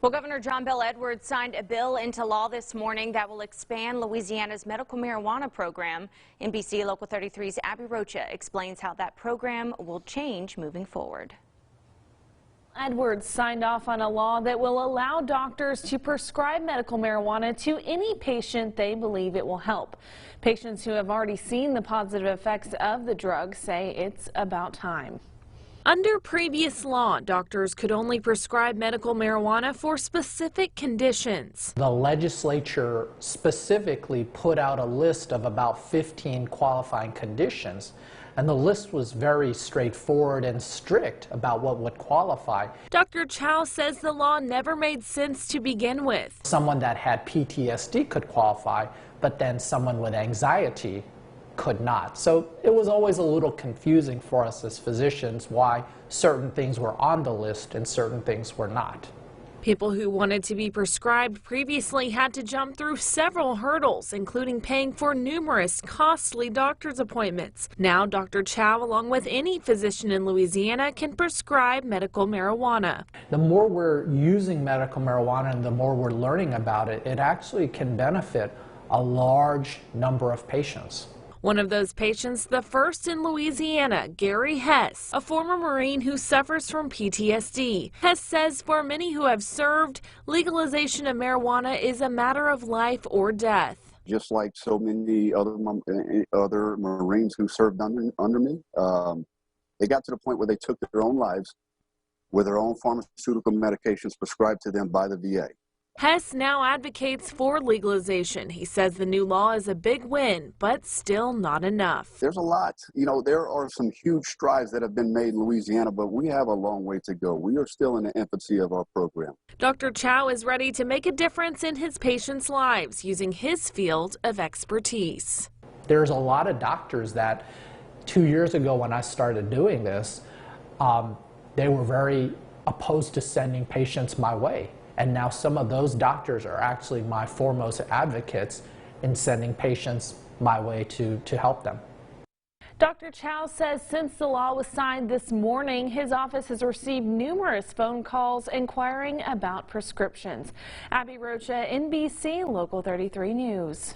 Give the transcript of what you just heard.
Well, Governor John Bel Edwards signed a bill into law this morning that will expand Louisiana's medical marijuana program. NBC Local 33's Abby Rocha explains how that program will change moving forward. Edwards signed off on a law that will allow doctors to prescribe medical marijuana to any patient they believe it will help. Patients who have already seen the positive effects of the drug say it's about time. Under previous law, doctors could only prescribe medical marijuana for specific conditions. The legislature specifically put out a list of about 15 qualifying conditions, and the list was very straightforward and strict about what would qualify. Dr. Chow says the law never made sense to begin with. Someone that had PTSD could qualify, but then someone with anxiety could not. So it was always a little confusing for us as physicians why certain things were on the list and certain things were not. People who wanted to be prescribed previously had to jump through several hurdles, including paying for numerous costly doctor's appointments. Now, Dr. Chow, along with any physician in Louisiana, can prescribe medical marijuana. The more we're using medical marijuana and the more we're learning about it, it actually can benefit a large number of patients. One of those patients, the first in Louisiana, Gary Hess, a former Marine who suffers from PTSD. Hess says for many who have served, legalization of marijuana is a matter of life or death. Just like so many other Marines who served under me, they got to the point where they took their own lives with their own pharmaceutical medications prescribed to them by the VA. Hess now advocates for legalization. He says the new law is a big win, but still not enough. There's a lot. There are some huge strides that have been made in Louisiana, but we have a long way to go. We are still in the infancy of our program. Dr. Chow is ready to make a difference in his patients' lives using his field of expertise. There's a lot of doctors that 2 years ago when I started doing this, they were very opposed to sending patients my way. And now some of those doctors are actually my foremost advocates in sending patients my way to help them. Dr. Chow says since the law was signed this morning, his office has received numerous phone calls inquiring about prescriptions. Abby Rocha, NBC Local 33 News.